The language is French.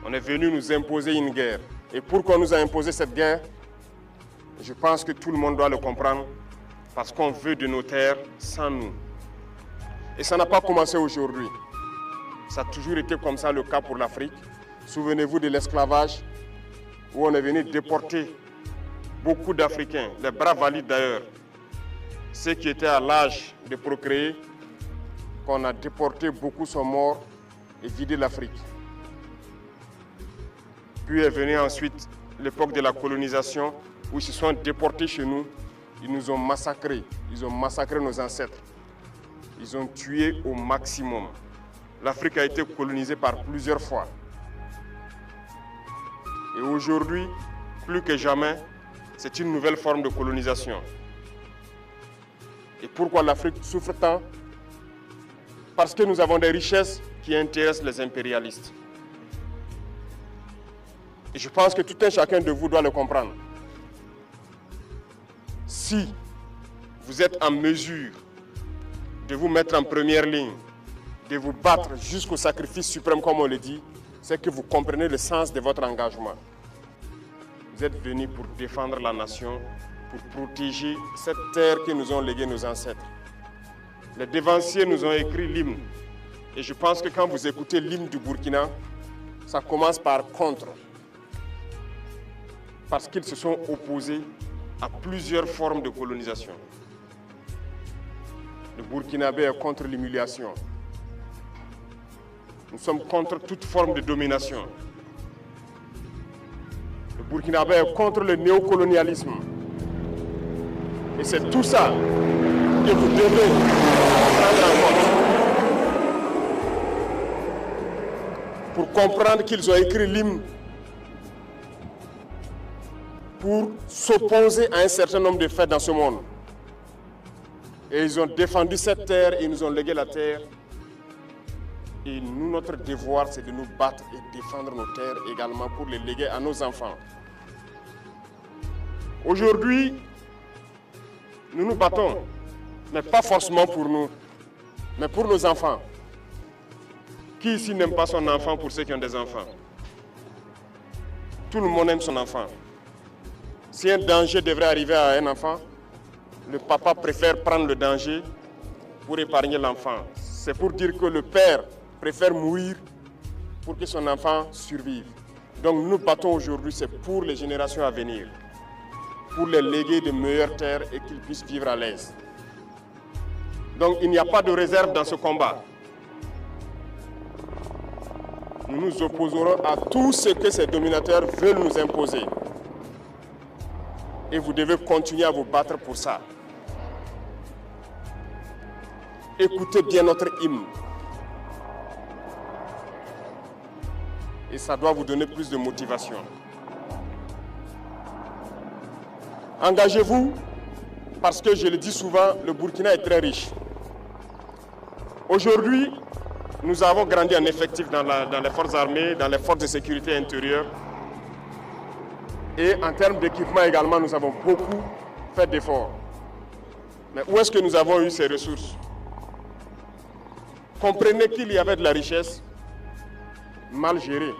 On est venu nous imposer une guerre. Et pourquoi on nous a imposé cette guerre? Je pense que tout le monde doit le comprendre. Parce qu'on veut de nos terres sans nous. Et ça n'a pas commencé aujourd'hui. Ça a toujours été comme ça le cas pour l'Afrique. Souvenez-vous de l'esclavage, où on est venu déporter beaucoup d'Africains, les bras valides d'ailleurs, ceux qui étaient à l'âge de procréer, qu'on a déportés, beaucoup sont morts et vidé l'Afrique. Puis est venue ensuite l'époque de la colonisation, où ils se sont déportés chez nous. Ils nous ont massacrés, ils ont massacré nos ancêtres. Ils ont tué au maximum. L'Afrique a été colonisée par plusieurs fois. Et aujourd'hui, plus que jamais, c'est une nouvelle forme de colonisation. Et pourquoi l'Afrique souffre tant? Parce que nous avons des richesses qui intéressent les impérialistes. Et je pense que tout un chacun de vous doit le comprendre. Si vous êtes en mesure de vous mettre en première ligne, de vous battre jusqu'au sacrifice suprême, comme on le dit, c'est que vous comprenez le sens de votre engagement. Vous êtes venus pour défendre la nation, pour protéger cette terre que nous ont léguée nos ancêtres. Les dévanciers nous ont écrit l'hymne. Et je pense que quand vous écoutez l'hymne du Burkina, ça commence par contre. Parce qu'ils se sont opposés à plusieurs formes de colonisation. Le Burkinabé est contre l'humiliation. Nous sommes contre toute forme de domination. Le Burkinabé est contre le néocolonialisme. Et c'est tout ça que vous devez prendre en compte. Pour comprendre qu'ils ont écrit l'hymne pour s'opposer à un certain nombre de faits dans ce monde. Et ils ont défendu cette terre et ils nous ont légué la terre. Et nous, notre devoir, c'est de nous battre et défendre nos terres également pour les léguer à nos enfants. Aujourd'hui, nous nous battons, mais pas forcément pour nous, mais pour nos enfants. Qui ici n'aime pas son enfant pour ceux qui ont des enfants? Tout le monde aime son enfant. Si un danger devrait arriver à un enfant, le papa préfère prendre le danger pour épargner l'enfant. C'est pour dire que le père préfère mourir pour que son enfant survive. Donc nous nous battons aujourd'hui, c'est pour les générations à venir, pour les léguer de meilleures terres et qu'ils puissent vivre à l'aise. Donc il n'y a pas de réserve dans ce combat. Nous nous opposerons à tout ce que ces dominateurs veulent nous imposer. Et vous devez continuer à vous battre pour ça. Écoutez bien notre hymne. Et ça doit vous donner plus de motivation. Engagez-vous, parce que je le dis souvent, le Burkina est très riche. Aujourd'hui, nous avons grandi en effectif dans les forces armées, dans les forces de sécurité intérieure. Et en termes d'équipement également, nous avons beaucoup fait d'efforts. Mais où est-ce que nous avons eu ces ressources? Comprenez qu'il y avait de la richesse mal gérée.